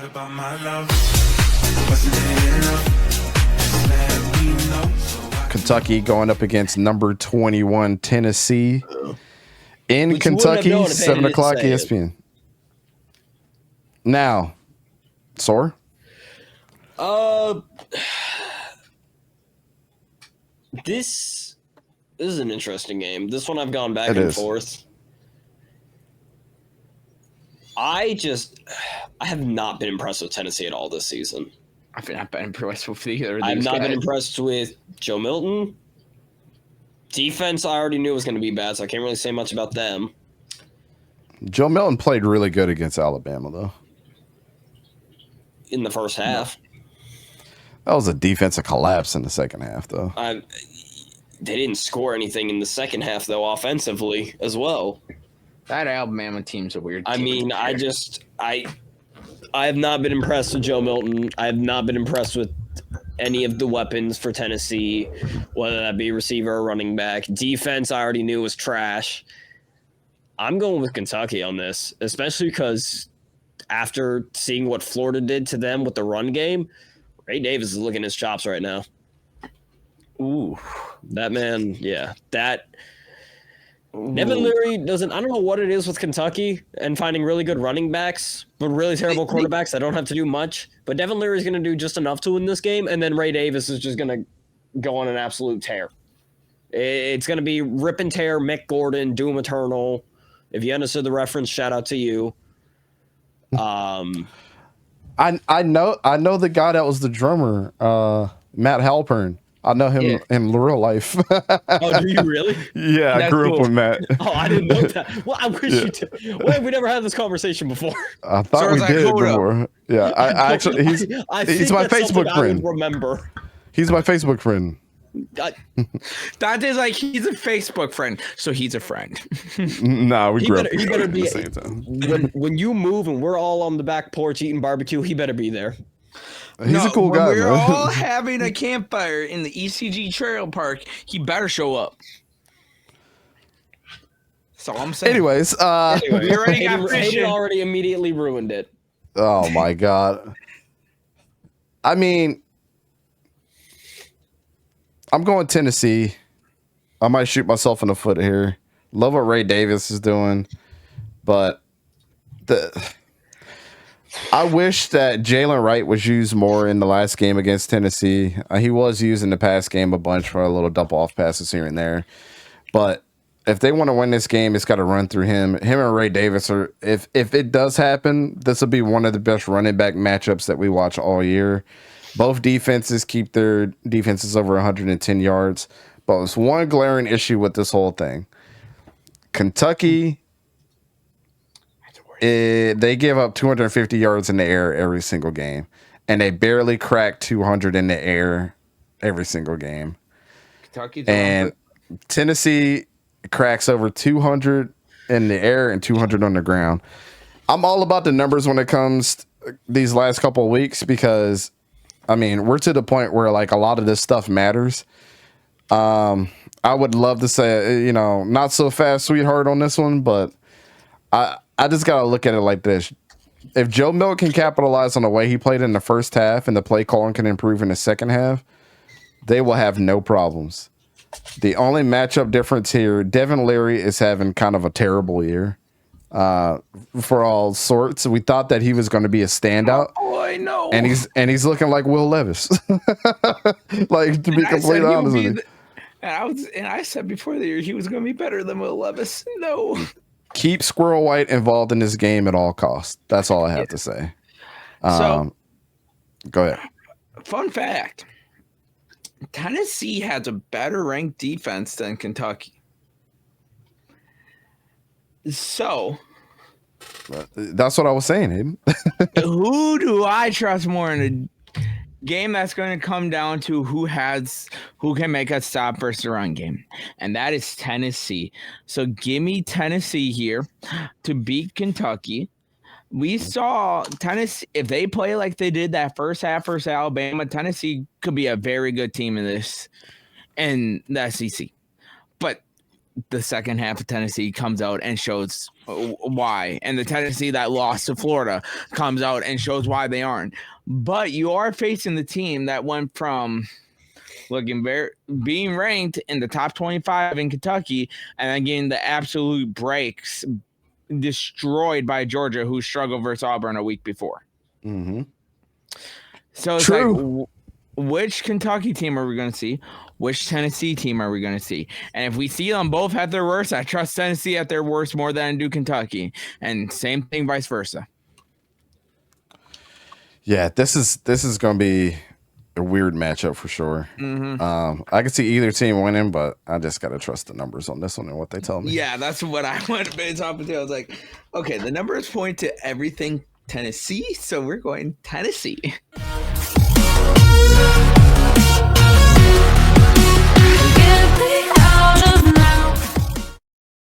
What about my love? Wasn't it enough? Just let me know. Kentucky going up against number 21 Tennessee in Which you wouldn't have known Kentucky, if Andy 7 didn't o'clock say it. ESPN. Now, Sore? This is an interesting game. This one I've gone back It and is. forth. I have not been impressed with Tennessee at all this season. I've not been impressed with either of these I've not been guys. impressed with Joe Milton. Defense, I already knew was going to be bad, so I can't really say much about them. Joe Milton played really good against Alabama, though. In the first half. That was a defensive collapse in the second half, though. They didn't score anything in the second half, though, offensively as well. That Alabama team's a weird team. I mean, I have not been impressed with Joe Milton. I have not been impressed with any of the weapons for Tennessee, whether that be receiver or running back. Defense, I already knew was trash. I'm going with Kentucky on this, especially because after seeing what Florida did to them with the run game, Ray Davis is licking his chops right now. Ooh. That man, yeah. Devin Leary doesn't. I don't know what it is with Kentucky and finding really good running backs, but really terrible quarterbacks that don't have to do much. But Devin Leary is going to do just enough to win this game, and then Ray Davis is just going to go on an absolute tear. It's going to be rip and tear, Mick Gordon, Doom Eternal. If you understood the reference, shout out to you. I know the guy that was the drummer, Matt Halpern. I know him in real life. Oh, do you really? Yeah, I grew up with Matt. Oh, I didn't know that. Well, I wish you did. Why have we never had this conversation before? I thought we did before. Yeah, I actually he's my Facebook friend. I would remember. He's my Facebook friend. Dante's like, he's a Facebook friend, so he's a friend. Nah, we grew up He better be at the same time. when you move and we're all on the back porch eating barbecue. He better be there. He's a cool guy, when we're man. all having a campfire in the ECG Trail Park, he better show up. That's all I'm saying. Anyways, we already got Hayden already immediately ruined it. oh my god. I mean, I'm going Tennessee. I might shoot myself in the foot here. Love what Ray Davis is doing, but I wish that Jalen Wright was used more in the last game against Tennessee. He was used in the past game a bunch for a little dump off passes here and there. But if they want to win this game, it's got to run through him. Him and Ray Davis are. If it does happen, this will be one of the best running back matchups that we watch all year. Both defenses keep their defenses over 110 yards. But there's one glaring issue with this whole thing. Kentucky. They give up 250 yards in the air every single game, and they barely crack 200 in the air every single game. And Tennessee cracks over 200 in the air and 200 on the ground. I'm all about the numbers when it comes these last couple of weeks because, I mean, we're to the point where like a lot of this stuff matters. I would love to say, not so fast, sweetheart on this one, but I just got to look at it like this. If Joe Milton can capitalize on the way he played in the first half and the play calling can improve in the second half, they will have no problems. The only matchup difference here, Devin Leary is having kind of a terrible year for all sorts. We thought that he was going to be a standout. Oh, I know. And he's looking like Will Levis. Like, to be completely honest with you. And I said before the year he was going to be better than Will Levis. No. Keep Squirrel White involved in this game at all costs. That's all I have to say. So, go ahead. Fun fact. Tennessee has a better ranked defense than Kentucky. So, that's what I was saying, Aiden. Who do I trust more in a game that's going to come down to who can make a stop versus the run game? And that is Tennessee. So give me Tennessee here to beat Kentucky. We saw Tennessee, if they play like they did that first half versus Alabama, Tennessee could be a very good team in the SEC. But the second half of Tennessee comes out and shows why. And the Tennessee that lost to Florida comes out and shows why they aren't. But you are facing the team that went from being ranked in the top 25 in Kentucky and then getting the absolute breaks destroyed by Georgia, who struggled versus Auburn a week before. Mm-hmm. So it's like, which Kentucky team are we going to see? Which Tennessee team are we going to see? And if we see them both at their worst, I trust Tennessee at their worst more than I do Kentucky. And same thing, vice versa. Yeah, this is going to be a weird matchup for sure. Mm-hmm. I can see either team winning, but I just got to trust the numbers on this one and what they tell me. Yeah, that's what I went to base off of. I was like, okay, the numbers point to everything Tennessee, so we're going Tennessee.